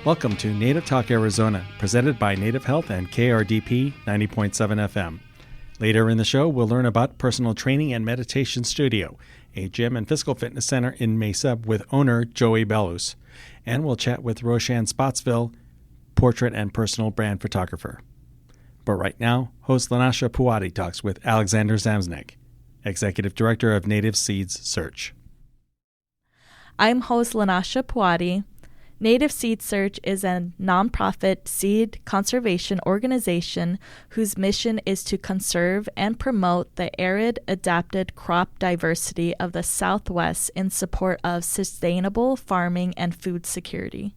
Welcome to Native Talk Arizona, presented by Native Health and KRDP 90.7 FM. Later in the show, we'll learn about Personal Training and Meditation Studio, a gym and physical fitness center in Mesa with owner Joey Bellus. And we'll chat with Roshan Spottsville, portrait and personal brand photographer. But right now, host Lanasha Puwadi talks with Alexandra Zamecnik, Executive Director of Native Seeds Search. I'm host Lanasha Puwadi. Native Seed Search is a nonprofit seed conservation organization whose mission is to conserve and promote the arid adapted crop diversity of the Southwest in support of sustainable farming and food security.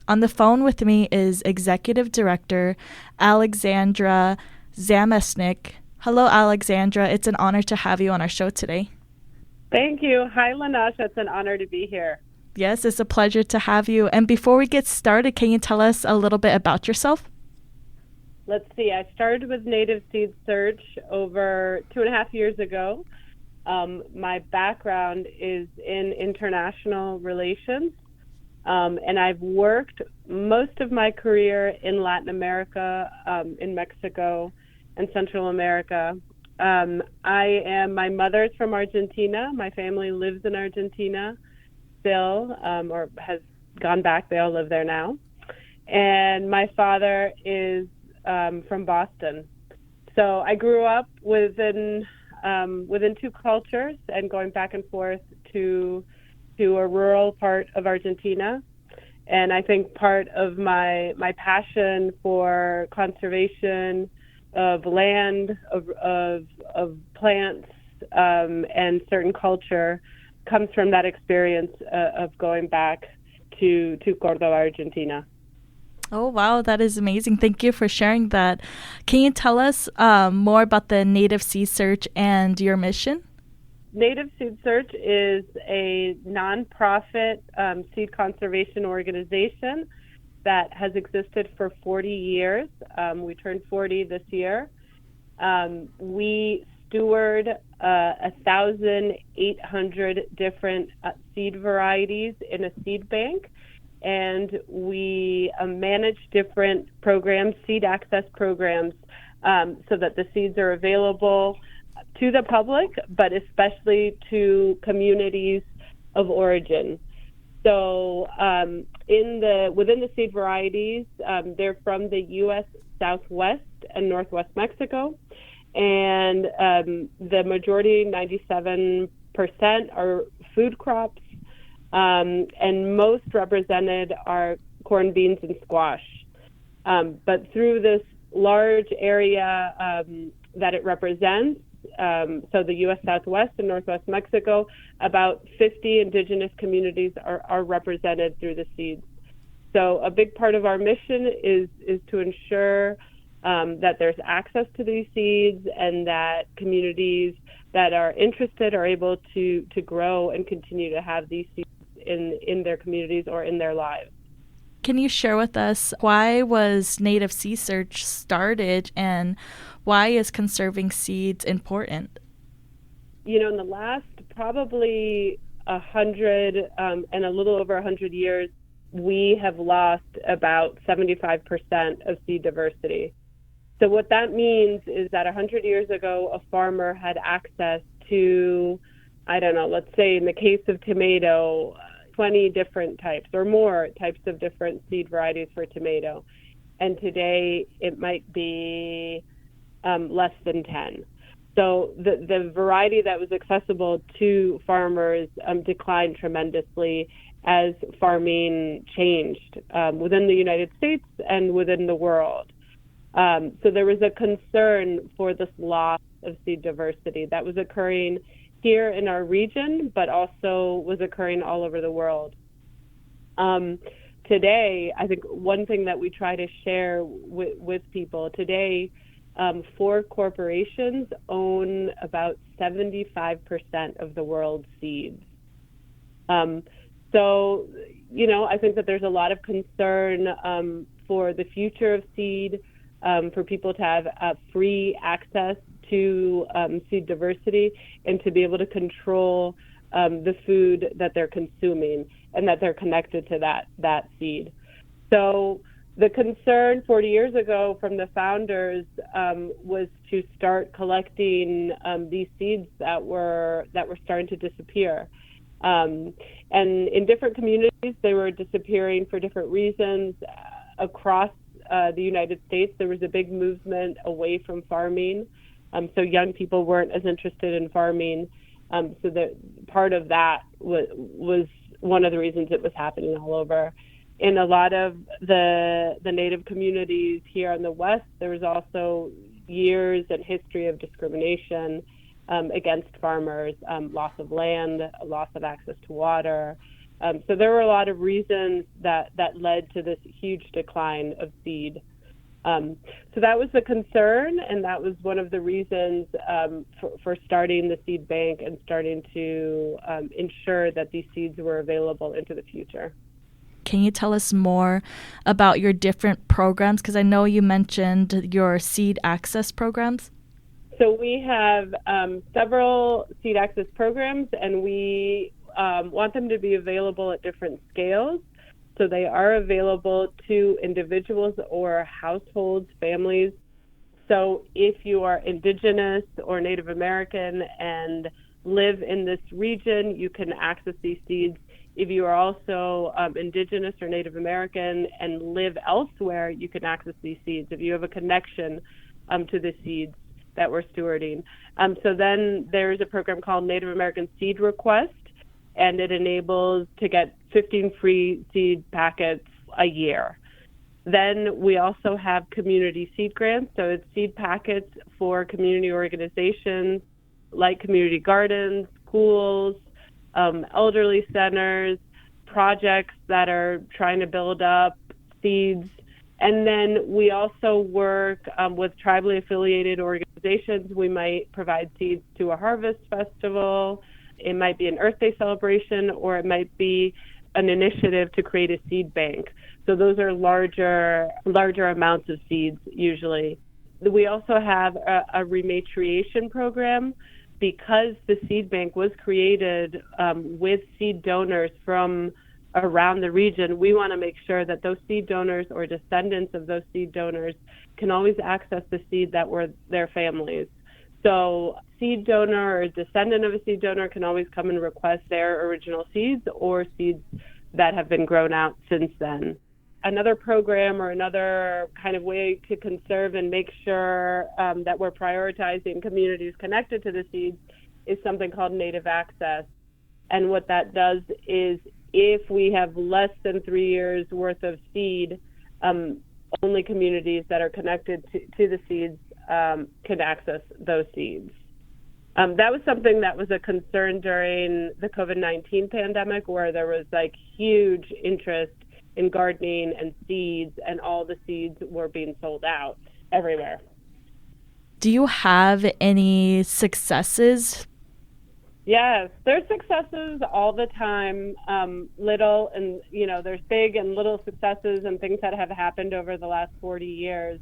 On the phone with me is Executive Director Alexandra Zamecnik. Hello, Alexandra. It's an honor to have you on our show today. Thank you. Hi, Lanasha. It's an honor to be here. Yes, it's a pleasure to have you. And before we get started, can you tell us a little bit about yourself? Let's see. I started with Native Seed Search over 2.5 years ago. My background is in international relations, and I've worked most of my career in Latin America, in Mexico, and Central America. My mother is from Argentina. My family lives in Argentina still, or has gone back. They all live there now. And my father is from Boston. So I grew up within two cultures and going back and forth to a rural part of Argentina. And I think part of my passion for conservation of land, of plants, and certain culture comes from that experience of going back to Córdoba, Argentina. Oh, wow. That is amazing. Thank you for sharing that. Can you tell us more about the Native Seed Search and your mission? Native Seed Search is a nonprofit seed conservation organization that has existed for 40 years. We turned 40 this year. We steward 1,800 different seed varieties in a seed bank, and we manage different programs, seed access programs, so that the seeds are available to the public, but especially to communities of origin. So within the seed varieties, they're from the U.S. Southwest and Northwest Mexico, and the majority, 97%, are food crops, and most represented are corn, beans, and squash. But through this large area that it represents, so the U.S. Southwest and Northwest Mexico, about 50 indigenous communities are represented through the seeds. So a big part of our mission is to ensure that there's access to these seeds and that communities that are interested are able to grow and continue to have these seeds in their communities or in their lives. Can you share with us why was Native Seed Search started and why is conserving seeds important? You know, in the last probably 100 and a little over 100 years, we have lost about 75% of seed diversity. So what that means is that 100 years ago, a farmer had access to, I don't know, let's say in the case of tomato, 20 different types or more types of different seed varieties for tomato. And today it might be less than 10. So the variety that was accessible to farmers declined tremendously as farming changed within the United States and within the world. So there was a concern for this loss of seed diversity that was occurring here in our region, but also was occurring all over the world. Today, I think one thing that we try to share with people today, 4 corporations own about 75% of the world's seeds. So, you know, I think that there's a lot of concern for the future of seed, for people to have free access to seed diversity and to be able to control the food that they're consuming and that they're connected to that seed. So the concern 40 years ago from the founders was to start collecting these seeds that were starting to disappear. And in different communities, they were disappearing for different reasons. Across the United States, there was a big movement away from farming. So young people weren't as interested in farming. So that part of that was one of the reasons it was happening all over. In a lot of the Native communities here in the West, there was also years and history of discrimination against farmers, loss of land, loss of access to water. So there were a lot of reasons that led to this huge decline of seed. So that was the concern, and that was one of the reasons for starting the seed bank and starting to ensure that these seeds were available into the future. Can you tell us more about your different programs? Because I know you mentioned your seed access programs. So we have several seed access programs, and we want them to be available at different scales. So they are available to individuals or households, families. So if you are Indigenous or Native American and live in this region, you can access these seeds. If you are also Indigenous or Native American and live elsewhere, you can access these seeds if you have a connection to the seeds that we're stewarding. So then there's a program called Native American Seed Request, and it enables to get 15 free seed packets a year. Then we also have community seed grants, so it's seed packets for community organizations like community gardens, schools, elderly centers, projects that are trying to build up seeds. And then we also work with tribally affiliated organizations. We might provide seeds to a harvest festival. It might be an Earth Day celebration, or it might be an initiative to create a seed bank. So those are larger amounts of seeds usually. We also have a rematriation program. Because the seed bank was created with seed donors from around the region, we want to make sure that those seed donors or descendants of those seed donors can always access the seed that were their families. So seed donor or descendant of a seed donor can always come and request their original seeds or seeds that have been grown out since then. Another program or another kind of way to conserve and make sure that we're prioritizing communities connected to the seeds is something called Native Access. And what that does is if we have less than 3 years worth of seed, only communities that are connected to the seeds can access those seeds. That was something that was a concern during the COVID-19 pandemic, where there was like huge interest in gardening and seeds, and all the seeds were being sold out everywhere. Do you have any successes? Yes, there's successes all the time, little and, there's big and little successes and things that have happened over the last 40 years.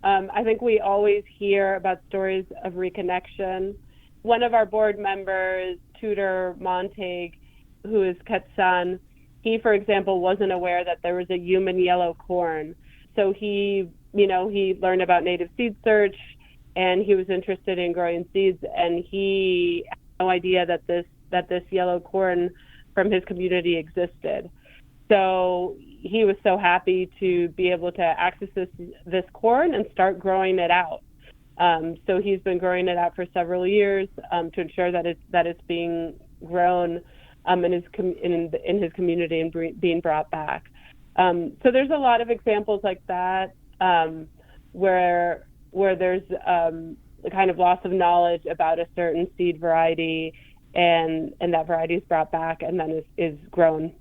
I think we always hear about stories of reconnection. One of our board members, Tudor Montague, who is Quetzan, he, for example, wasn't aware that there was a human yellow corn. So he learned about native seed search, and he was interested in growing seeds, and he had no idea that this yellow corn from his community existed. So he was so happy to be able to access this corn and start growing it out. So he's been growing it out for several years to ensure that it's being grown in his community and being brought back. So there's a lot of examples like that where there's a kind of loss of knowledge about a certain seed variety, and that variety is brought back and then is grown.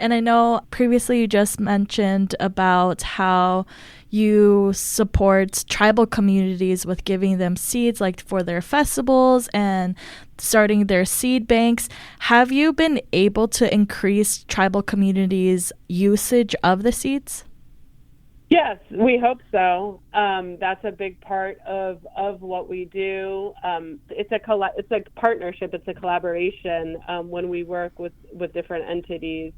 And I know previously you just mentioned about how you support tribal communities with giving them seeds, like for their festivals and starting their seed banks. Have you been able to increase tribal communities' usage of the seeds? Yes, we hope so. That's a big part of what we do. It's a partnership. It's a collaboration when we work with different entities.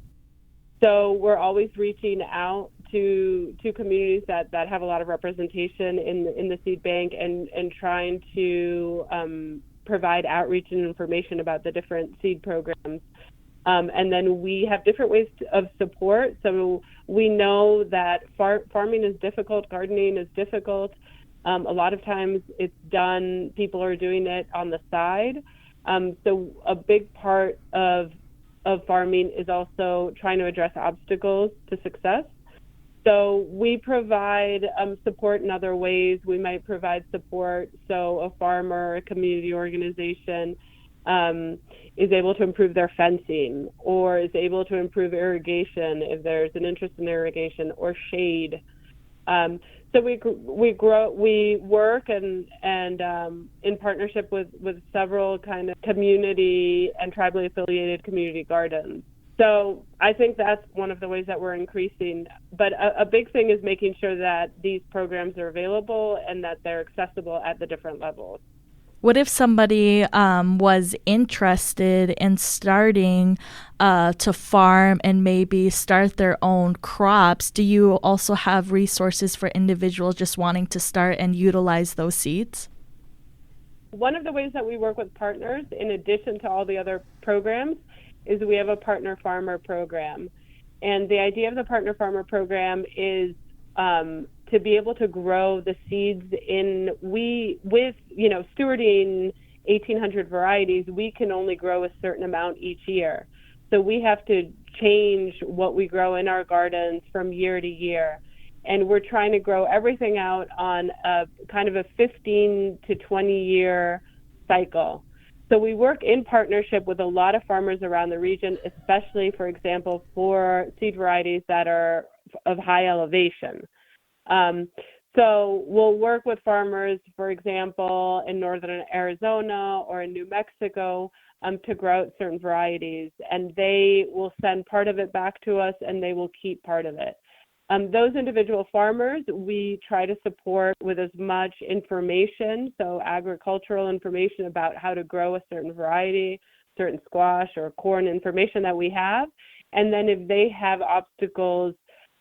So we're always reaching out to communities that have a lot of representation in the seed bank and trying to provide outreach and information about the different seed programs. And then we have different ways of support. So we know that farming is difficult, gardening is difficult. A lot of times it's done, people are doing it on the side. So a big part of farming is also trying to address obstacles to success. So we provide support in other ways. We might provide support. So a farmer, a community organization is able to improve their fencing, or is able to improve irrigation if there's an interest in irrigation, or shade. So we work and in partnership with several kind of community and tribally affiliated community gardens. So I think that's one of the ways that we're increasing. But a big thing is making sure that these programs are available and that they're accessible at the different levels. What if somebody was interested in starting to farm and maybe start their own crops? Do you also have resources for individuals just wanting to start and utilize those seeds? One of the ways that we work with partners, in addition to all the other programs, is we have a partner farmer program. And the idea of the partner farmer program is to be able to grow the seeds with stewarding 1,800 varieties, we can only grow a certain amount each year. So we have to change what we grow in our gardens from year to year. And we're trying to grow everything out on a kind of a 15 to 20 year cycle. So we work in partnership with a lot of farmers around the region, especially, for example, for seed varieties that are of high elevation. So we'll work with farmers, for example, in northern Arizona or in New Mexico to grow out certain varieties, and they will send part of it back to us and they will keep part of it. Those individual farmers, we try to support with as much information, so agricultural information about how to grow a certain variety, certain squash or corn information that we have. And then if they have obstacles,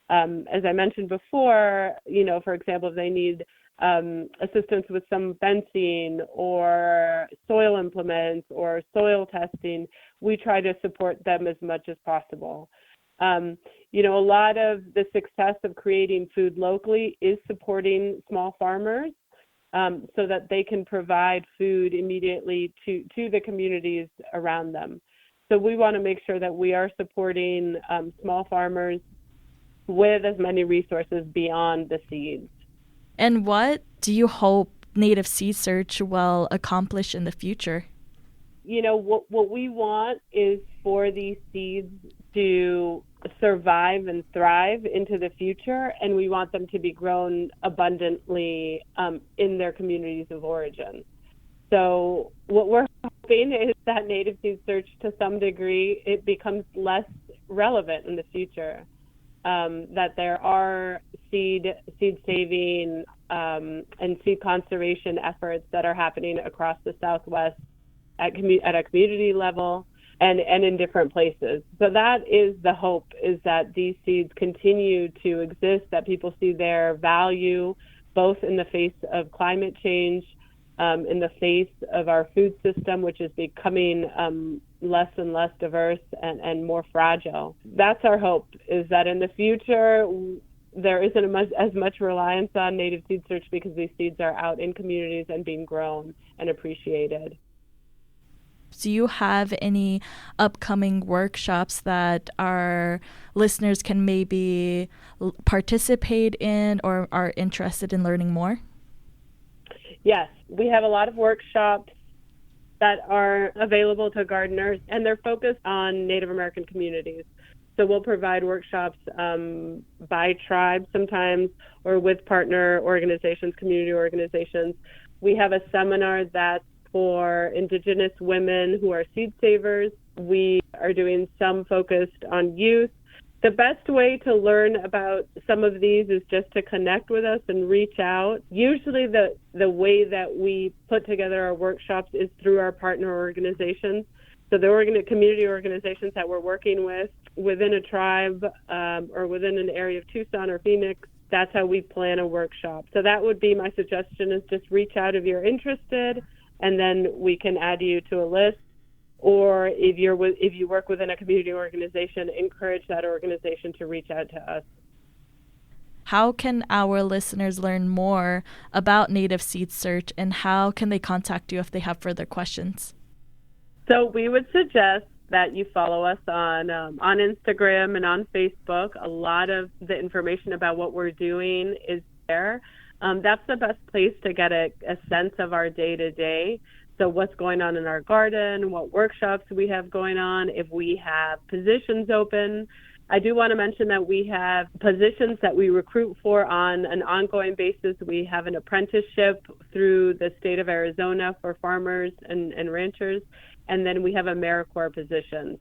as I mentioned before, for example, if they need assistance with some fencing or soil implements or soil testing, we try to support them as much as possible. A lot of the success of creating food locally is supporting small farmers so that they can provide food immediately to the communities around them. So we want to make sure that we are supporting small farmers with as many resources beyond the seeds. And what do you hope Native Seed Search will accomplish in the future? What we want is for these seeds to survive and thrive into the future, and we want them to be grown abundantly in their communities of origin. So what we're hoping is that Native Seed Search, to some degree, it becomes less relevant in the future. That there are seed saving and seed conservation efforts that are happening across the Southwest at a community level and in different places. So that is the hope, is that these seeds continue to exist, that people see their value both in the face of climate change, in the face of our food system, which is becoming less and less diverse and more fragile. That's our hope, is that in the future there isn't as much reliance on Native Seed Search because these seeds are out in communities and being grown and appreciated. Do you have any upcoming workshops that our listeners can maybe participate in or are interested in learning more? Yes, we have a lot of workshops that are available to gardeners, and they're focused on Native American communities. So we'll provide workshops by tribe sometimes, or with partner organizations, community organizations. We have a seminar that's for Indigenous women who are seed savers. We are doing some focused on youth. The best way to learn about some of these is just to connect with us and reach out. Usually the way that we put together our workshops is through our partner organizations. So the community organizations that we're working with within a tribe or within an area of Tucson or Phoenix, that's how we plan a workshop. So that would be my suggestion, is just reach out if you're interested, and then we can add you to a list. Or if you work within a community organization, encourage that organization to reach out to us. How can our listeners learn more about Native Seed Search, and how can they contact you if they have further questions? So we would suggest that you follow us on Instagram and on Facebook. A lot of the information about what we're doing is there. That's the best place to get a sense of our day-to-day. So what's going on in our garden, what workshops we have going on, if we have positions open. I do want to mention that we have positions that we recruit for on an ongoing basis. We have an apprenticeship through the state of Arizona for farmers and ranchers, and then we have AmeriCorps positions.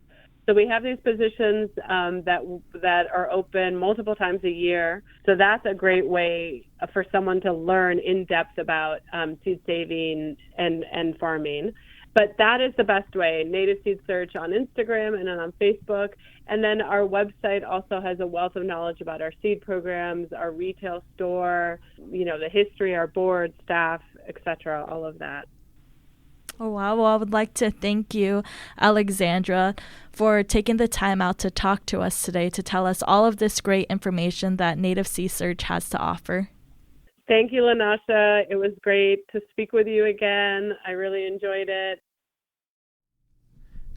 So we have these positions that are open multiple times a year. So that's a great way for someone to learn in depth about seed saving and farming. But that is the best way, Native Seed Search on Instagram and then on Facebook. And then our website also has a wealth of knowledge about our seed programs, our retail store, the history, our board, staff, etc., all of that. Oh, wow. Well, I would like to thank you, Alexandra, for taking the time out to talk to us today, to tell us all of this great information that Native Seed Search has to offer. Thank you, Lanasha. It was great to speak with you again. I really enjoyed it.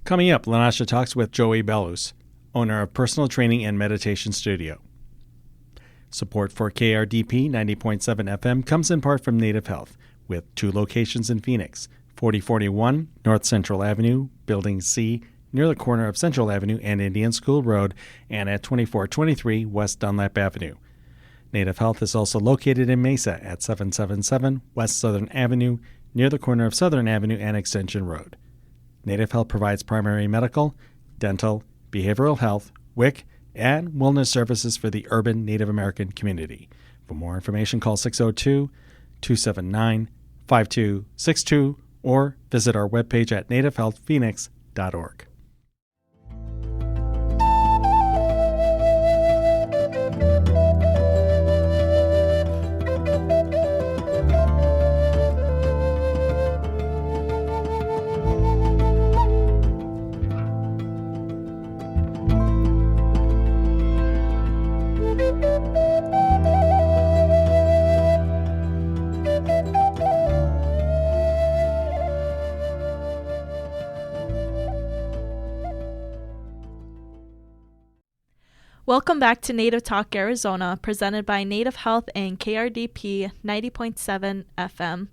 Coming up, Lanasha talks with Joey Bellus, owner of Personal Training and Meditation Studio. Support for KRDP 90.7 FM comes in part from Native Health, with 2 locations in Phoenix, 4041 North Central Avenue, Building C, near the corner of Central Avenue and Indian School Road, and at 2423 West Dunlap Avenue. Native Health is also located in Mesa at 777 West Southern Avenue, near the corner of Southern Avenue and Extension Road. Native Health provides primary medical, dental, behavioral health, WIC, and wellness services for the urban Native American community. For more information, call 602-279-5262 or visit our webpage at nativehealthphoenix.org. Welcome back to Native Talk Arizona, presented by Native Health and KRDP 90.7 FM.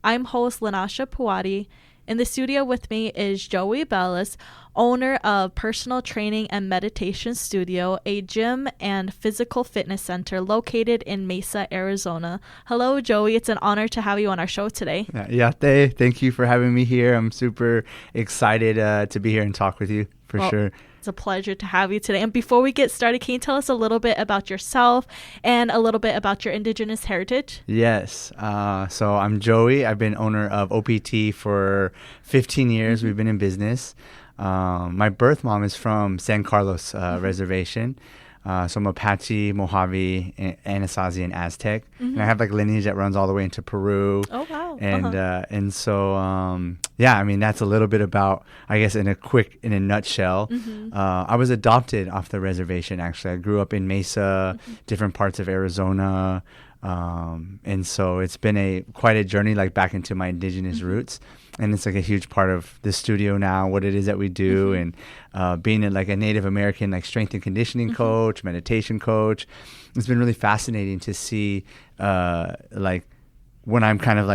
I'm host Lanasha Puwadi. In the studio with me is Joey Bellus, owner of Personal Training and Meditation Studio, a gym and physical fitness center located in Mesa, Arizona. Hello, Joey. It's an honor to have you on our show today. Yate, thank you for having me here. I'm super excited to be here and talk with you for sure. It's a pleasure to have you today. And before we get started, can you tell us a little bit about yourself and a little bit about your Indigenous heritage? Yes. So I'm Joey. I've been owner of OPT for 15 years. Mm-hmm. We've been in business. My birth mom is from San Carlos Reservation. So I'm Apache, Mojave, Anasazi, and Aztec. Mm-hmm. And I have lineage that runs all the way into Peru. Oh, wow. And so, that's a little bit about, I guess, in a nutshell. Mm-hmm. I was adopted off the reservation, actually. I grew up in Mesa, different parts of Arizona. And so it's been quite a journey, back into my indigenous roots. And it's a huge part of the studio now, what it is that we do, and being a Native American strength and conditioning coach, meditation coach. It's been really fascinating to see when I'm kind of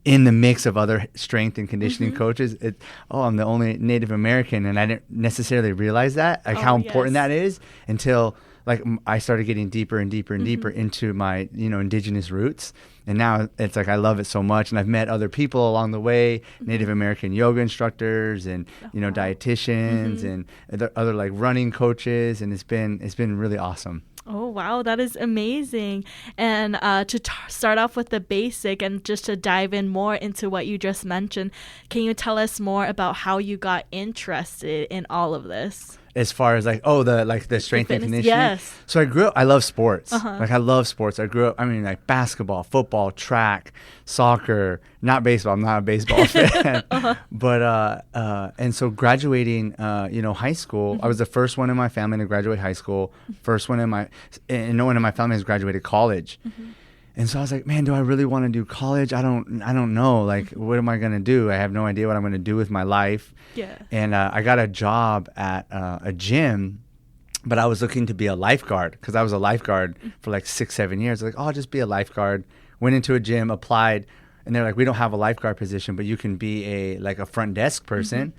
in the mix of other strength and conditioning coaches. I'm the only Native American, and I didn't necessarily realize that, how important that is until I started getting deeper and deeper and deeper into my, indigenous roots. And now it's I love it so much. And I've met other people along the way, Native American yoga instructors and, dietitians and other running coaches. And it's been really awesome. Oh, wow. That is amazing. And to start off with the basic and just to dive in more into what you just mentioned, can you tell us more about how you got interested in all of this? as far as like, the strength and conditioning. Yes. So I love sports. Like I love sports. I grew up, like basketball, football, track, soccer, not baseball. I'm not a baseball fan. But, and so graduating, high school, I was the first one in my family to graduate high school. First one and no one in my family has graduated college. And so I was like, man, do I really want to do college? I don't know. Like, what am I going to do? I have no idea what I'm going to do with my life. Yeah. And I got a job at a gym, but I was looking to be a lifeguard because I was a lifeguard for like 6-7 years. Like, I'll just be a lifeguard. Went into a gym, applied, and they're like, we don't have a lifeguard position, but you can be a front desk person.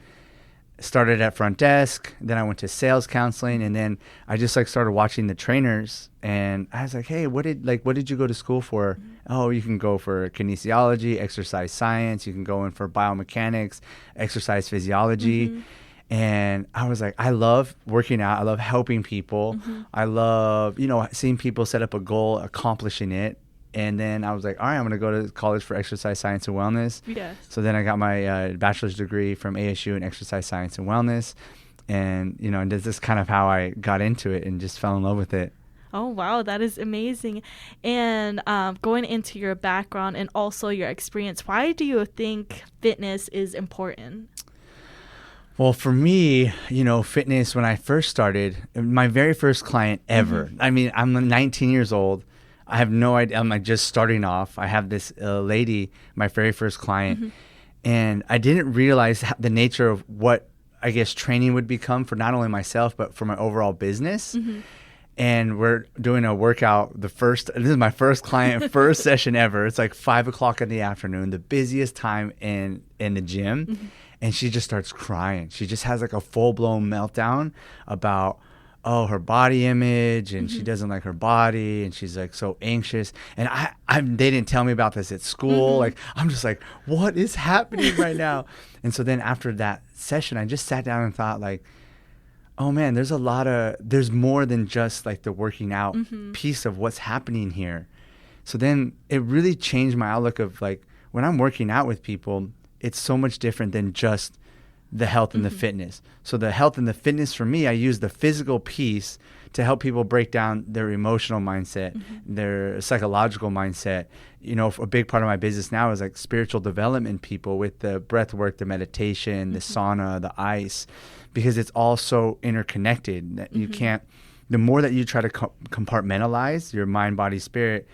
Started at front desk, then I went to sales counseling, and then I just like started watching the trainers, and I was like, hey, what did you go to school for? Oh, you can go for kinesiology, exercise science, you can go in for biomechanics, exercise physiology. And I was like, I love working out, I love helping people, I love seeing people set up a goal, accomplishing it. And then I was like, all right, I'm going to go to college for exercise science and wellness. Yes. So then I got my bachelor's degree from ASU in exercise science and wellness. And, and this is kind of how I got into it and just fell in love with it. Oh, wow. That is amazing. And going into your background and also your experience, why do you think fitness is important? Well, for me, fitness, when I first started, my very first client ever, I'm 19 years old. I have no idea. I'm like just starting off. I have this lady, my very first client, and I didn't realize the nature of what I guess training would become for not only myself, but for my overall business. And we're doing a workout. This is my first client, first session ever. It's like 5:00 in the afternoon, the busiest time in the gym. And she just starts crying. She just has like a full-blown meltdown about her body image, and she doesn't like her body, and she's like so anxious. And they didn't tell me about this at school. Like, I'm just like, what is happening right now? And so then after that session, I just sat down and thought like, oh man, there's more than just like the working out piece of what's happening here. So then it really changed my outlook of like, when I'm working out with people, it's so much different than just the health and the fitness. So the health and the fitness for me, I use the physical piece to help people break down their emotional mindset, their psychological mindset. A big part of my business now is like spiritual development people with the breath work, the meditation, the sauna, the ice, because it's all so interconnected that you can't, the more that you try to compartmentalize your mind, body, spirit,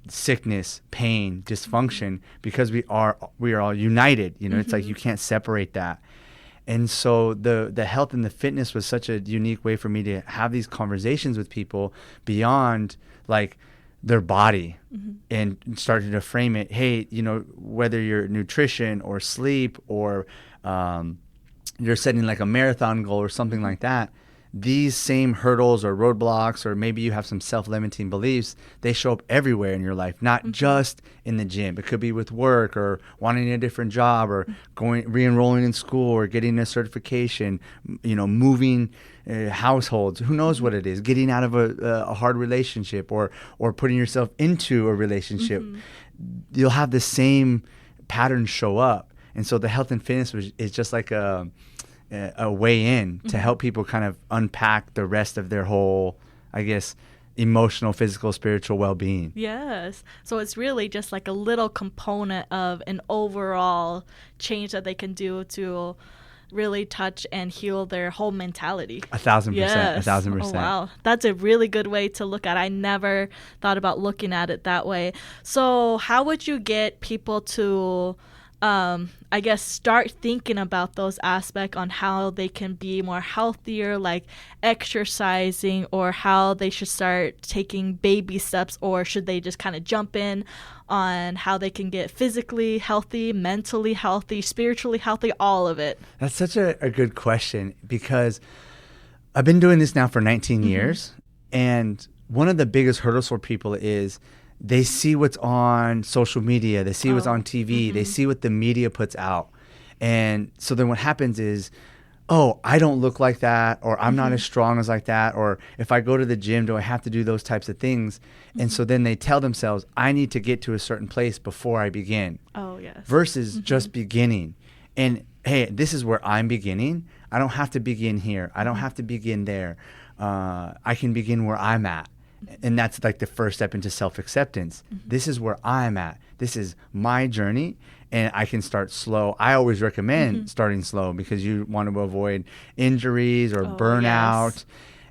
sickness, pain, dysfunction, because we are all united, it's like you can't separate that. And so the health and the fitness was such a unique way for me to have these conversations with people beyond like their body and starting to frame it. Hey, whether you're nutrition or sleep or you're setting like a marathon goal or something like that, these same hurdles or roadblocks, or maybe you have some self-limiting beliefs, they show up everywhere in your life, not just in the gym. It could be with work or wanting a different job or re-enrolling in school or getting a certification, moving households. Who knows what it is? Getting out of a hard relationship or putting yourself into a relationship. You'll have the same patterns show up. And so the health and fitness is just like a way in to help people kind of unpack the rest of their whole, I guess, emotional, physical, spiritual well-being. Yes. So it's really just like a little component of an overall change that they can do to really touch and heal their whole mentality. 1,000%. Yes. 1,000%. Oh, wow. That's a really good way to look at it. I never thought about looking at it that way. So how would you get people to I guess start thinking about those aspects on how they can be more healthier, like exercising, or how they should start taking baby steps, or should they just kind of jump in on how they can get physically healthy, mentally healthy, spiritually healthy, all of it? That's such a good question, because I've been doing this now for 19 years, and one of the biggest hurdles for people is they see what's on social media, they see what's on TV, they see what the media puts out. And so then what happens is, oh, I don't look like that, or I'm not as strong as like that, or if I go to the gym, do I have to do those types of things? And so then they tell themselves, I need to get to a certain place before I begin. Oh, yes. Versus just beginning. And hey, this is where I'm beginning. I don't have to begin here. I don't have to begin there. I can begin where I'm at. And that's like the first step into self-acceptance. This is where I'm at. This is my journey, and I can start slow. I always recommend starting slow because you want to avoid injuries or burnout. Yes.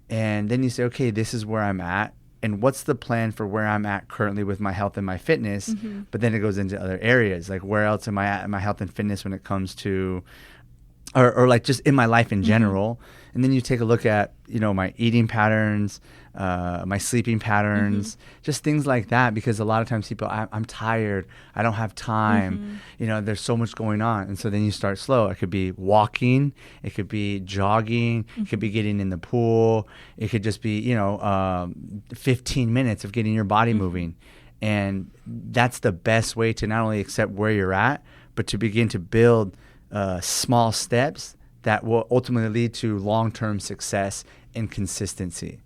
And then you say, okay, this is where I'm at. And what's the plan for where I'm at currently with my health and my fitness? But then it goes into other areas. Like, where else am I at in my health and fitness when it comes to, or like just in my life in general? And then you take a look at, my eating patterns, my sleeping patterns, just things like that. Because a lot of times people, I'm tired. I don't have time. There's so much going on. And so then you start slow. It could be walking. It could be jogging. It could be getting in the pool. It could just be, 15 minutes of getting your body moving. And that's the best way to not only accept where you're at, but to begin to build small steps that will ultimately lead to long-term success and consistency.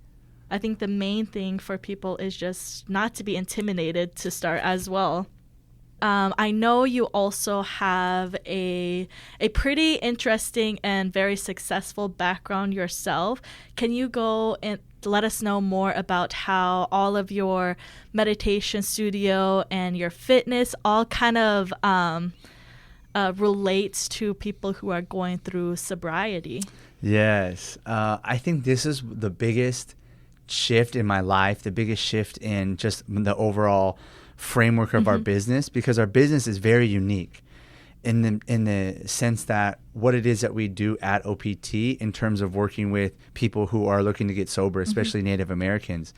I think the main thing for people is just not to be intimidated to start as well. I know you also have a pretty interesting and very successful background yourself. Can you go and let us know more about how all of your meditation studio and your fitness all kind of relates to people who are going through sobriety? Yes. I think this is the biggest shift in my life, the biggest shift in just the overall framework of our business, because our business is very unique in the sense that what it is that we do at OPT in terms of working with people who are looking to get sober, especially Native Americans.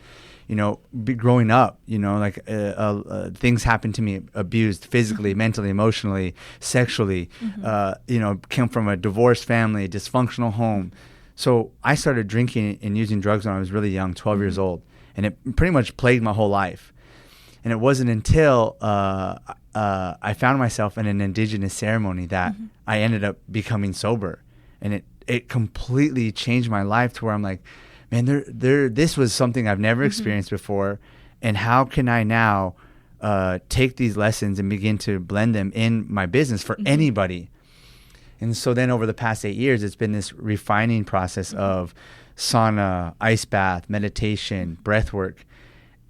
Growing up, things happened to me, abused physically, mentally, emotionally, sexually, came from a divorced family, dysfunctional home. So I started drinking and using drugs when I was really young, 12 years old, and it pretty much plagued my whole life. And it wasn't until I found myself in an indigenous ceremony that I ended up becoming sober. And it completely changed my life to where I'm like, man, this was something I've never experienced before. And how can I now take these lessons and begin to blend them in my business for anybody? And so then over the past 8 years, it's been this refining process of sauna, ice bath, meditation, breath work,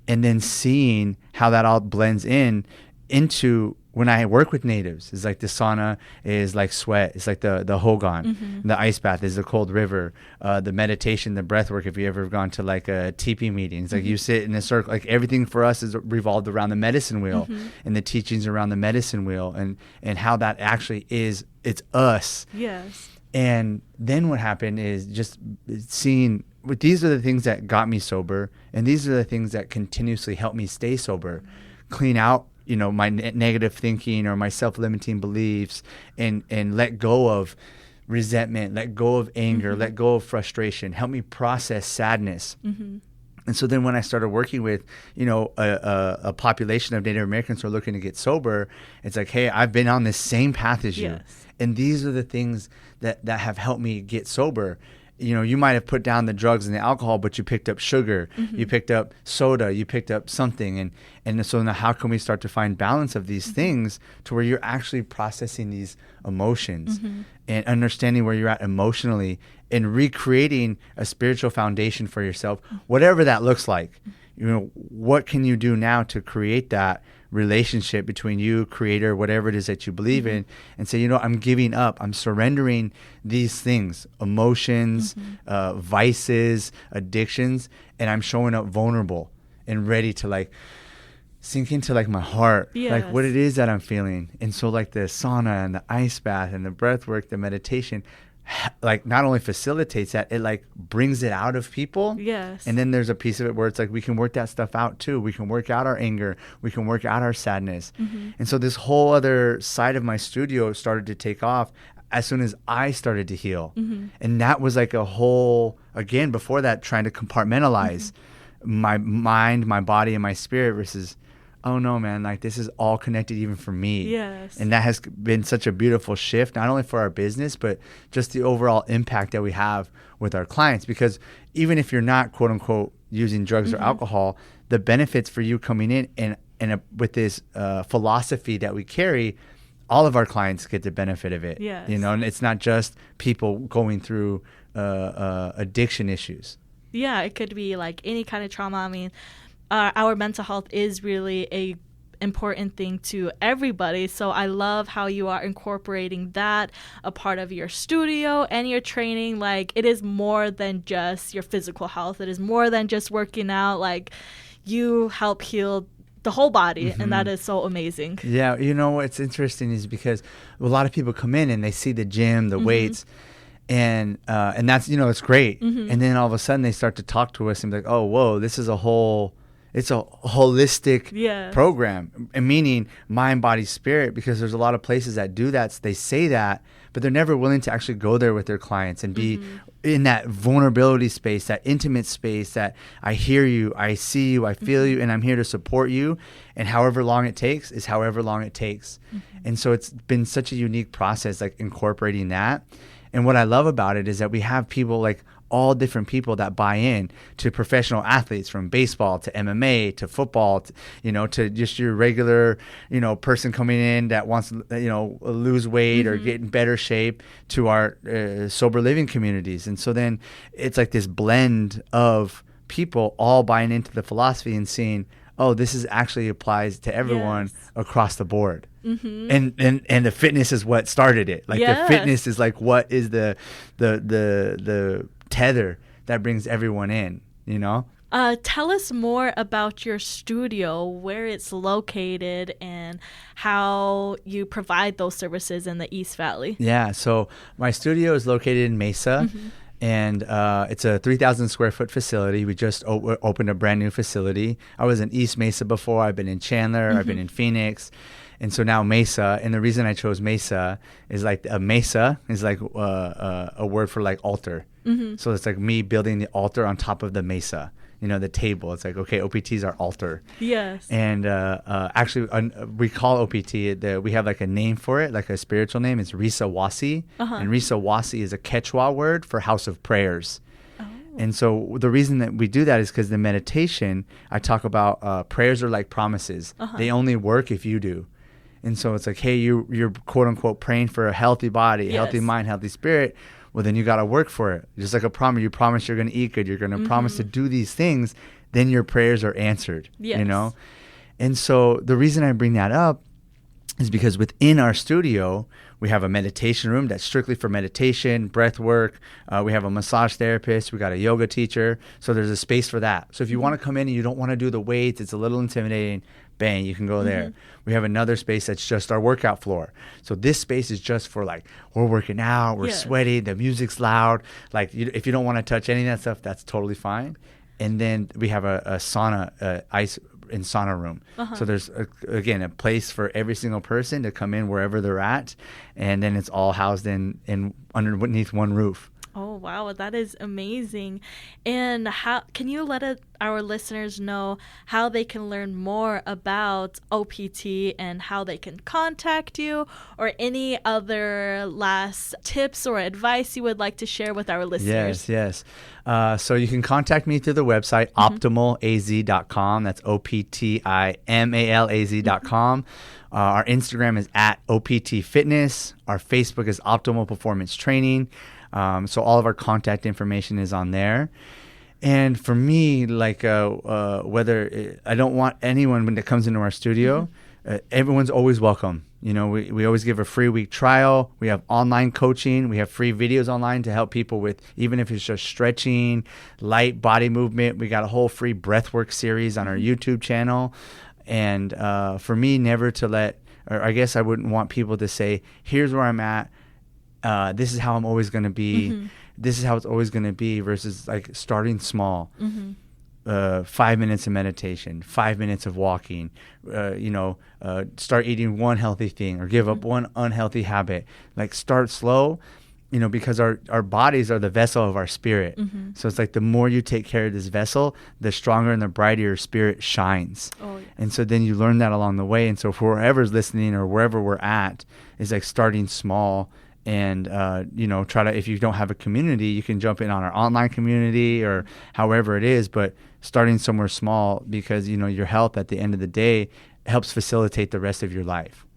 and then seeing how that all blends into when I work with natives. It's like the sauna is like sweat. It's like the Hogan. The ice bath is the cold river. The meditation, the breath work, if you ever have gone to like a teepee meeting, it's like you sit in a circle. Like everything for us is revolved around the medicine wheel and the teachings around the medicine wheel and how that actually is, it's us. Yes. And then what happened is just seeing, these are the things that got me sober, and these are the things that continuously help me stay sober, clean out my negative thinking or my self-limiting beliefs, and let go of resentment, let go of anger, let go of frustration, help me process sadness. And so then when I started working with, a population of Native Americans who are looking to get sober, it's like, hey, I've been on this same path as you. Yes. And these are the things that have helped me get sober. You might have put down the drugs and the alcohol, but you picked up sugar, you picked up soda, you picked up something. And so now how can we start to find balance of these things to where you're actually processing these emotions and understanding where you're at emotionally and recreating a spiritual foundation for yourself, whatever that looks like. What can you do now to create that relationship between you, creator, whatever it is that you believe in, and say, I'm giving up. I'm surrendering these things, emotions, vices, addictions, and I'm showing up vulnerable and ready to sink into my heart, yes. what it is that I'm feeling. And so the sauna and the ice bath and the breath work, the meditation, not only facilitates that, it brings it out of people. Yes. And then there's a piece of it where it's we can work that stuff out too. We can work out our anger. We can work out our sadness. And so this whole other side of my studio started to take off as soon as I started to heal. And that was a whole, again, before that, trying to compartmentalize my mind, my body, and my spirit versus, oh no, man, this is all connected even for me. Yes. And that has been such a beautiful shift, not only for our business, but just the overall impact that we have with our clients. Because even if you're not, quote unquote, using drugs or alcohol, the benefits for you coming in and with this philosophy that we carry all of our clients get the benefit of it. Yes. You know, and it's not just people going through addiction issues. Yeah, it could be like any kind of trauma. I mean, our mental health is really a important thing to everybody. So I love how you are incorporating that a part of your studio and your training. Like, it is more than just your physical health. It is more than just working out. Like, you help heal the whole body, and that is so amazing. Yeah, you know what's interesting is because a lot of people come in and they see the gym, the weights, and that's, you know, it's great. And then all of a sudden they start to talk to us and be like, oh, whoa, this is it's a holistic program, and meaning mind, body, spirit, because there's a lot of places that do that. So they say that, but they're never willing to actually go there with their clients and be in that vulnerability space, that intimate space, that I hear you, I see you, I feel you, and I'm here to support you. And however long it takes is however long it takes. And so it's been such a unique process, like incorporating that. And what I love about it is that we have people, like all different people that buy in, to professional athletes, from baseball to MMA to football, to, you know, to just your regular, you know, person coming in that wants to, you know, lose weight or get in better shape, to our sober living communities. And so then it's like this blend of people all buying into the philosophy and seeing, oh, this is actually applies to everyone across the board. And the fitness is what started it. Like the fitness is like what is the tether that brings everyone in, you know? Tell us more about your studio, where it's located, and how you provide those services in the East Valley. Yeah, so my studio is located in Mesa. And it's a 3,000 square foot facility. We just opened a brand new facility. I was in East Mesa before. I've been in Chandler. I've been in Phoenix. And so now Mesa. And the reason I chose Mesa is like a mesa is like a word for like altar. So it's like me building the altar on top of the mesa. You know, the table. It's like, okay, OPT is our altar. Yes. And actually, we call OPT, we have like a name for it, like a spiritual name. It's Risa Wasi. And Risa Wasi is a Quechua word for house of prayers. And so the reason that we do that is because the meditation, I talk about prayers are like promises. They only work if you do. And so it's like, hey, you're quote unquote praying for a healthy body, healthy mind, healthy spirit. Well, then you got to work for it. Just like a promise. You promise you're going to eat good. You're going to promise to do these things. Then your prayers are answered, you know? And so the reason I bring that up is because within our studio, we have a meditation room that's strictly for meditation, breath work. We have a massage therapist. We got a yoga teacher. So there's a space for that. So if you want to come in and you don't want to do the weights, it's a little intimidating, bang, you can go there. We have another space that's just our workout floor. So this space is just for like, we're working out, we're sweating, the music's loud. Like if you don't want to touch any of that stuff, that's totally fine. And then we have a sauna, ice and sauna room. So there's, again, a place for every single person to come in wherever they're at. And then it's all housed in underneath one roof. Oh, wow. That is amazing. And how can you let our listeners know how they can learn more about OPT and how they can contact you, or any other last tips or advice you would like to share with our listeners? Yes. So you can contact me through the website, optimalaz.com. That's OPTIMALAZ.com. Our Instagram is @OPT Fitness. Our Facebook is Optimal Performance Training. So all of our contact information is on there. And for me, like whether I don't want anyone when it comes into our studio, everyone's always welcome. You know, we always give a free week trial. We have online coaching. We have free videos online to help people with, even if it's just stretching, light body movement. We got a whole free breathwork series on our YouTube channel. And for me, never to let, or I guess I wouldn't want people to say, here's where I'm at. This is how I'm always going to be. This is how it's always going to be, versus like starting small. 5 minutes of meditation, 5 minutes of walking, start eating one healthy thing or give up one unhealthy habit. Like start slow, you know, because our bodies are the vessel of our spirit. So it's like the more you take care of this vessel, the stronger and the brighter your spirit shines. And so then you learn that along the way. And so for whoever's listening or wherever we're at, is like starting small. And, try to, if you don't have a community, you can jump in on our online community or however it is, but starting somewhere small, because, you know, your health at the end of the day helps facilitate the rest of your life.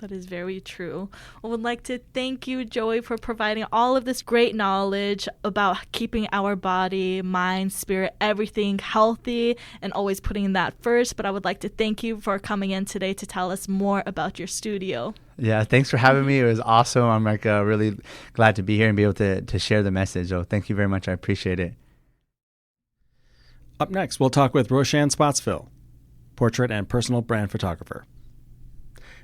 That is very true. I would like to thank you, Joey, for providing all of this great knowledge about keeping our body, mind, spirit, everything healthy and always putting that first. But I would like to thank you for coming in today to tell us more about your studio. Yeah, thanks for having me. It was awesome. I'm really glad to be here and be able to share the message. So thank you very much. I appreciate it. Up next, we'll talk with Roshan Spottsville, portrait and personal brand photographer.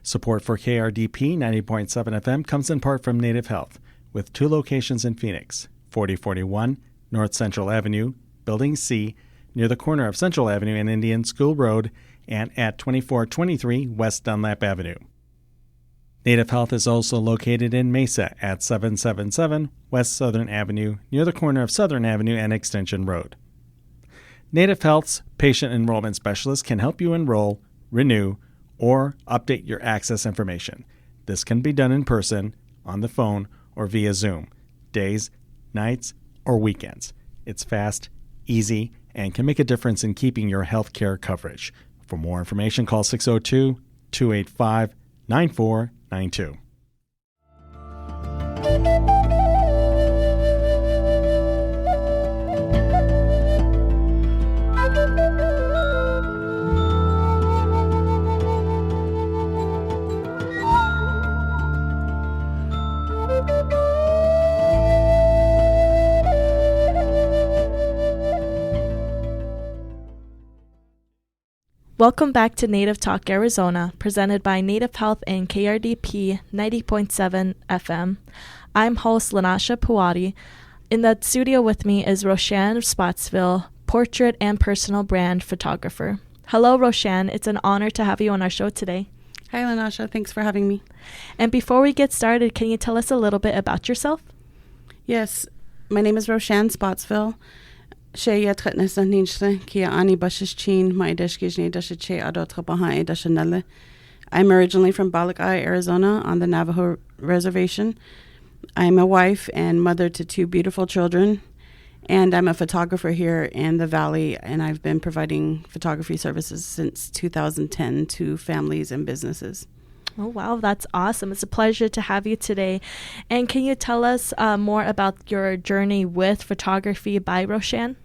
Support for KRDP 90.7 FM comes in part from Native Health, with 2 locations in Phoenix, 4041 North Central Avenue, Building C, near the corner of Central Avenue and Indian School Road, and at 2423 West Dunlap Avenue. Native Health is also located in Mesa at 777 West Southern Avenue, near the corner of Southern Avenue and Extension Road. Native Health's patient enrollment specialist can help you enroll, renew, or update your access information. This can be done in person, on the phone, or via Zoom, days, nights, or weekends. It's fast, easy, and can make a difference in keeping your health care coverage. For more information, call 602-285-9492. Welcome back to Native Talk Arizona, presented by Native Health and KRDP 90.7 FM. I'm host Lanasha Puwadi. In the studio with me is Roshan Spottsville, portrait and personal brand photographer. Hello, Roshan. It's an honor to have you on our show today. Hi, Lanasha. Thanks for having me. And before we get started, can you tell us a little bit about yourself? Yes, my name is Roshan Spottsville. I'm originally from Balakai, Arizona, on the Navajo Reservation. I'm a wife and mother to 2 beautiful children, and I'm a photographer here in the Valley, and I've been providing photography services since 2010 to families and businesses. Oh, wow. That's awesome. It's a pleasure to have you today. And can you tell us more about your journey with photography by Roshan?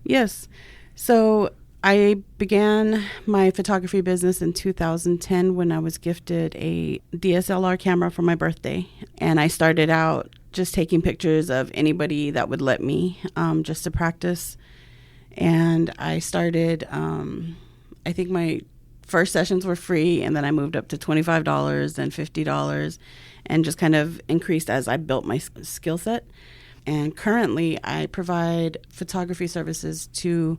Yes. So I began my photography business in 2010 when I was gifted a DSLR camera for my birthday. And I started out just taking pictures of anybody that would let me, just to practice. And I started, I think my first sessions were free, and then I moved up to $25 and $50 and just kind of increased as I built my skill set. And currently, I provide photography services to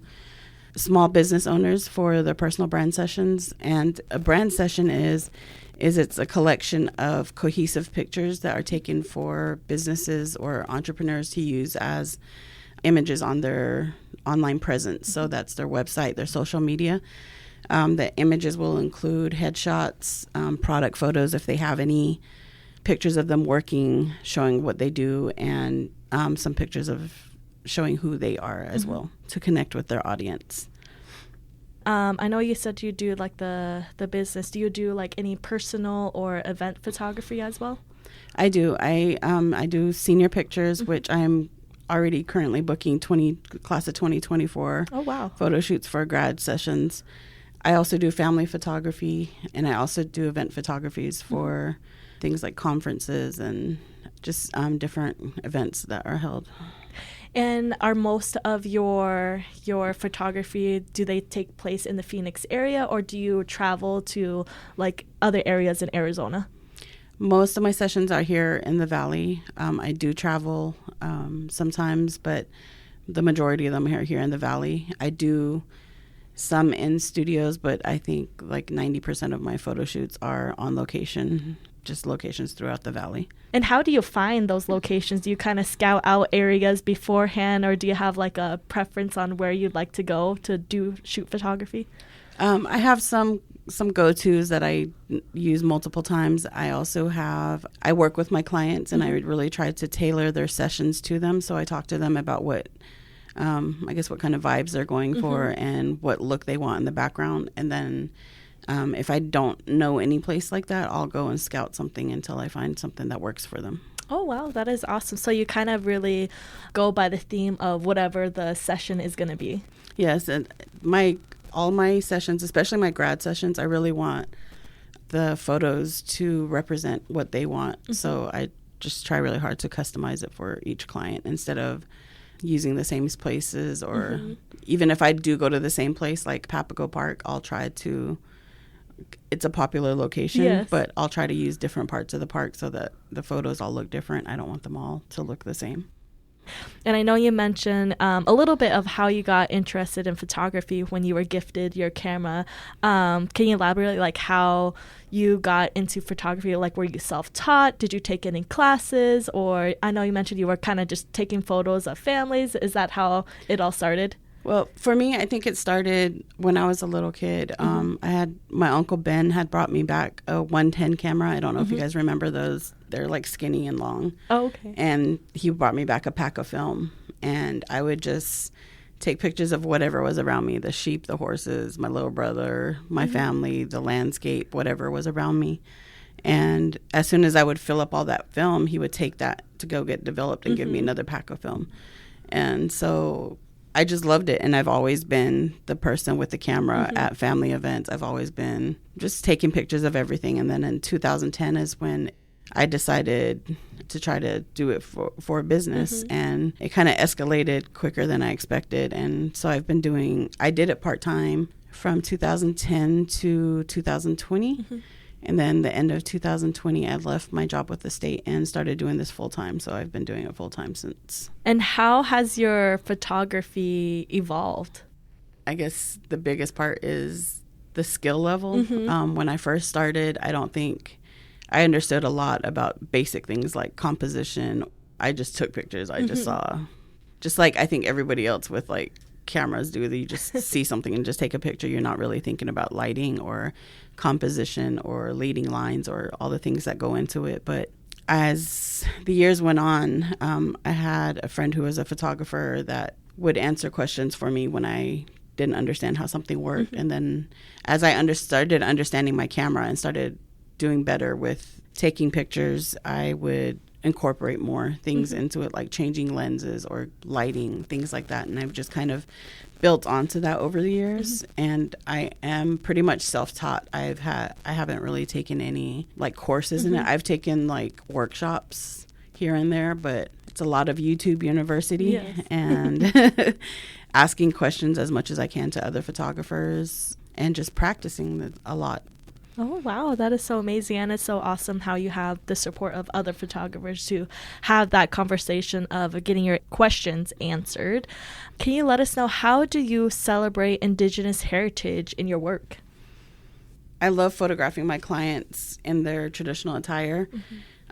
small business owners for their personal brand sessions. And a brand session is it's a collection of cohesive pictures that are taken for businesses or entrepreneurs to use as images on their online presence. So that's their website, their social media. The images will include headshots, product photos if they have any, pictures of them working, showing what they do, and some pictures of showing who they are as well to connect with their audience. I know you said you do like the business. Do you do like any personal or event photography as well? I do. I do senior pictures, which I'm already currently booking class of 2024 photo shoots for grad sessions. I also do family photography, and I also do event photographies for things like conferences and just different events that are held. And are most of your photography, do they take place in the Phoenix area, or do you travel to like other areas in Arizona? Most of my sessions are here in the Valley. I do travel sometimes, but the majority of them are here in the Valley. I do some in studios, but I think like 90% of my photo shoots are on location, just locations throughout the Valley. And how do you find those locations? Do you kind of scout out areas beforehand, or do you have like a preference on where you'd like to go to shoot photography? I have some go-tos that I use multiple times. I work with my clients, and I really try to tailor their sessions to them. So I talk to them about what kind of vibes they're going for and what look they want in the background. And then If I don't know any place like that, I'll go and scout something until I find something that works for them. Oh, wow. That is awesome. So you kind of really go by the theme of whatever the session is going to be. Yes. And all my sessions, especially my grad sessions, I really want the photos to represent what they want. Mm-hmm. So I just try really hard to customize it for each client instead of using the same places, or even if I do go to the same place like Papago Park, I'll try to, it's a popular location, but I'll try to use different parts of the park so that the photos all look different. I don't want them all to look the same. And I know you mentioned a little bit of how you got interested in photography when you were gifted your camera. Can you elaborate, like, how you got into photography? Like, were you self-taught? Did you take any classes? Or I know you mentioned you were kind of just taking photos of families. Is that how it all started? Well, for me, I think it started when I was a little kid. My Uncle Ben had brought me back a 110 camera. I don't know if you guys remember those. They're like skinny and long. Oh, okay. And he brought me back a pack of film. And I would just take pictures of whatever was around me, the sheep, the horses, my little brother, my family, the landscape, whatever was around me. And as soon as I would fill up all that film, he would take that to go get developed and give me another pack of film. And so I just loved it. And I've always been the person with the camera at family events. I've always been just taking pictures of everything. And then in 2010 is when I decided to try to do it for a business. And it kind of escalated quicker than I expected. And so I did it part-time from 2010 to 2020. And then the end of 2020, I left my job with the state and started doing this full-time. So I've been doing it full-time since. And how has your photography evolved? I guess the biggest part is the skill level. When I first started, I don't think I understood a lot about basic things like composition. I just took pictures. I just saw, just like I think everybody else with like cameras do, you just see something and just take a picture. You're not really thinking about lighting or composition or leading lines or all the things that go into it. But as the years went on, I had a friend who was a photographer that would answer questions for me when I didn't understand how something worked. And then as I started understanding my camera and started doing better with taking pictures, I would incorporate more things into it, like changing lenses or lighting, things like that. And I've just kind of built onto that over the years. And I am pretty much self-taught. I haven't really taken any like courses in it. I've taken like workshops here and there, but it's a lot of YouTube University and asking questions as much as I can to other photographers and just practicing a lot. Oh, wow. That is so amazing. And it's so awesome how you have the support of other photographers to have that conversation of getting your questions answered. Can you let us know, how do you celebrate Indigenous heritage in your work? I love photographing my clients in their traditional attire.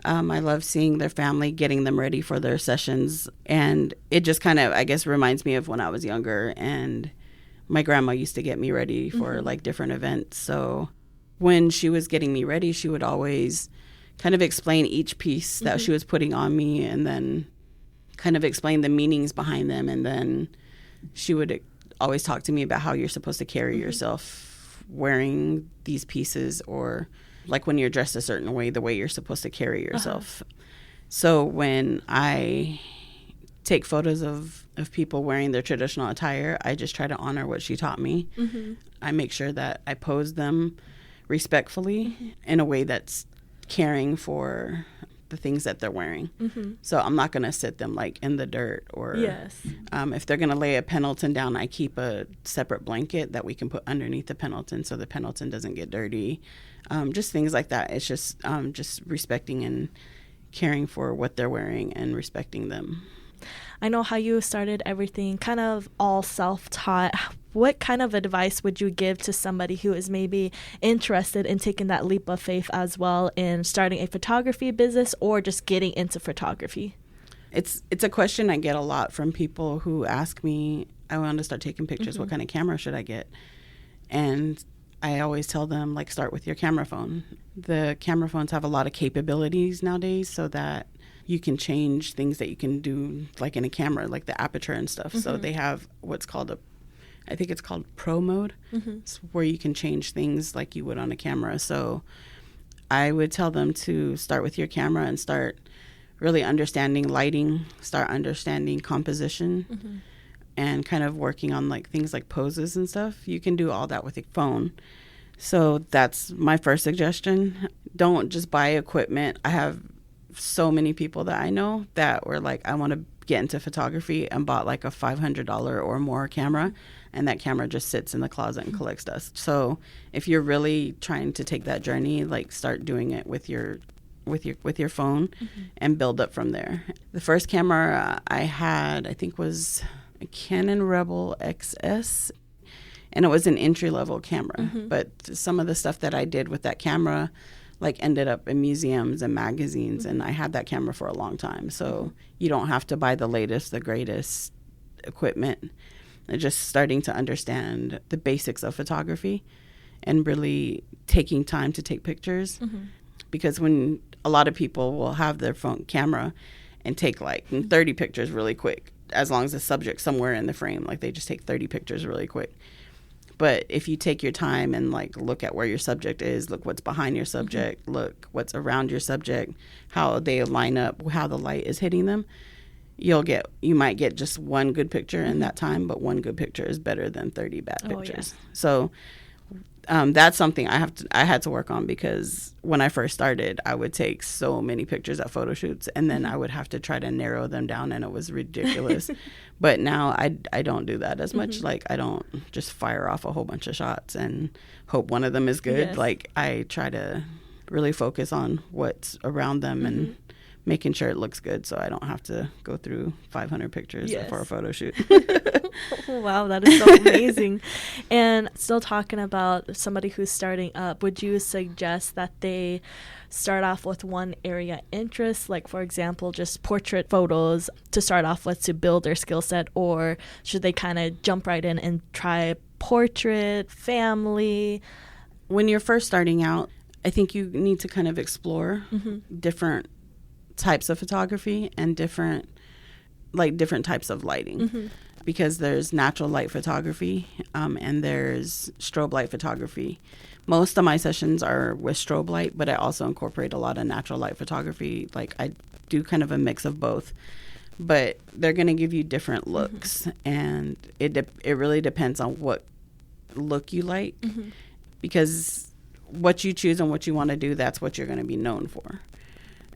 I love seeing their family, getting them ready for their sessions. And it just kind of, I guess, reminds me of when I was younger. And my grandma used to get me ready for like different events. So when she was getting me ready, she would always kind of explain each piece that she was putting on me and then kind of explain the meanings behind them. And then she would always talk to me about how you're supposed to carry yourself wearing these pieces, or like when you're dressed a certain way, the way you're supposed to carry yourself. So when I take photos of people wearing their traditional attire, I just try to honor what she taught me. I make sure that I pose them respectfully in a way that's caring for the things that they're wearing. So I'm not going to sit them like in the dirt, or if they're going to lay a Pendleton down, I keep a separate blanket that we can put underneath the Pendleton so the Pendleton doesn't get dirty. Just things like that. It's just respecting and caring for what they're wearing and respecting them. I know how you started everything kind of all self-taught. What kind of advice would you give to somebody who is maybe interested in taking that leap of faith as well in starting a photography business or just getting into photography? It's a question I get a lot from people who ask me, I want to start taking pictures. What kind of camera should I get? And I always tell them, like, start with your camera phone. The camera phones have a lot of capabilities nowadays, so that you can change things that you can do like in a camera, like the aperture and stuff. So they have what's called I think it's called Pro Mode. It's where you can change things like you would on a camera. So I would tell them to start with your camera and start really understanding lighting, start understanding composition, and kind of working on like things like poses and stuff. You can do all that with your phone. So that's my first suggestion. Don't just buy equipment. I have so many people that I know that were like, I want to get into photography, and bought like a $500 or more camera, and that camera just sits in the closet and collects dust. So if you're really trying to take that journey, like start doing it with your phone and build up from there. The first camera I had, I think, was a Canon Rebel XS, and it was an entry-level camera. But some of the stuff that I did with that camera like ended up in museums and magazines, and I had that camera for a long time. So you don't have to buy the latest, the greatest equipment. And just starting to understand the basics of photography and really taking time to take pictures. Because when a lot of people will have their phone camera and take like 30 pictures really quick, as long as the subject's somewhere in the frame, like they just take 30 pictures really quick. But if you take your time and like look at where your subject is, look what's behind your subject, look what's around your subject, how they line up, how the light is hitting them, you might get just one good picture in that time, but one good picture is better than 30 bad pictures. So that's something I had to work on, because when I first started, I would take so many pictures at photo shoots, and then I would have to try to narrow them down, and it was ridiculous. But now I don't do that as much. Like, I don't just fire off a whole bunch of shots and hope one of them is good. Yes. Like, I try to really focus on what's around them and making sure it looks good, so I don't have to go through 500 pictures for a photo shoot. Wow, that is so amazing. And still talking about somebody who's starting up, would you suggest that they start off with one area interest, like for example just portrait photos to start off with to build their skill set, or should they kind of jump right in and try portrait, family? When you're first starting out, I think you need to kind of explore different types of photography and different types of lighting, because there's natural light photography and there's strobe light photography. Most of my sessions are with strobe light, but I also incorporate a lot of natural light photography. Like, I do kind of a mix of both, but they're going to give you different looks, and it really depends on what look you like, because what you choose and what you want to do, that's what you're going to be known for.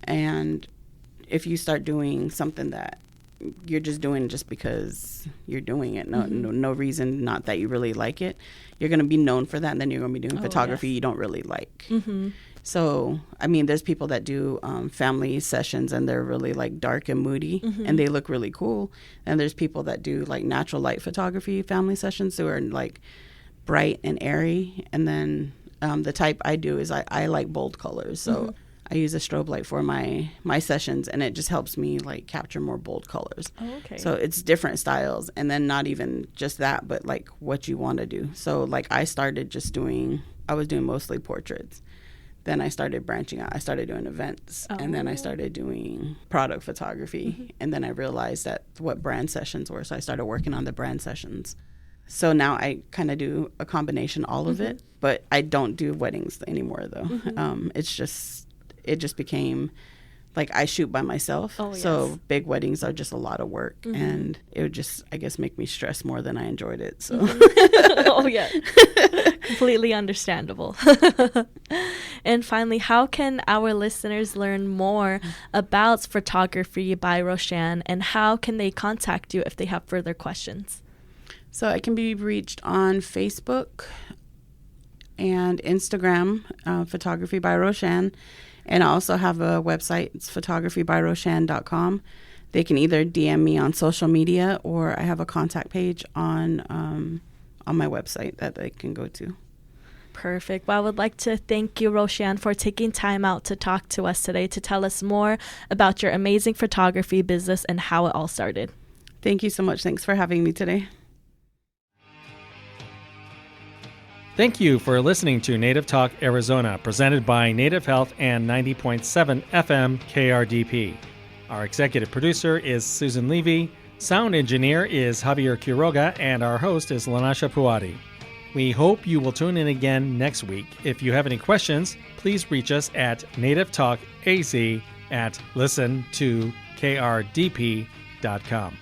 And if you start doing something that you're just doing just because you're doing it, no reason, not that you really like it, you're going to be known for that, and then you're going to be doing photography you don't really like. So, I mean, there's people that do family sessions, and they're really like dark and moody, and they look really cool. And there's people that do like natural light photography family sessions who are like bright and airy. And then the type I do is I like bold colors. So I use a strobe light for my sessions, and it just helps me like capture more bold colors. So it's different styles, and then not even just that, but like what you want to do. So like I was doing mostly portraits. Then I started branching out. I started doing events, and then I started doing product photography. And then I realized that what brand sessions were, so I started working on the brand sessions. So now I kind of do a combination, all of it, but I don't do weddings anymore though. It just became like I shoot by myself. So big weddings are just a lot of work, and it would just, I guess, make me stress more than I enjoyed it. So completely understandable. And finally, how can our listeners learn more about Photography by Roshan, and how can they contact you if they have further questions? So I can be reached on Facebook and Instagram, Photography by Roshan. And I also have a website. It's photographybyroshan.com. They can either DM me on social media, or I have a contact page on my website that they can go to. Perfect. Well, I would like to thank you, Roshan, for taking time out to talk to us today to tell us more about your amazing photography business and how it all started. Thank you so much. Thanks for having me today. Thank you for listening to Native Talk Arizona, presented by Native Health and 90.7 FM KRDP. Our executive producer is Susan Levy. Sound engineer is Javier Quiroga, and our host is Lanasha Puadi. We hope you will tune in again next week. If you have any questions, please reach us at nativetalkaz@listen2krdp.com.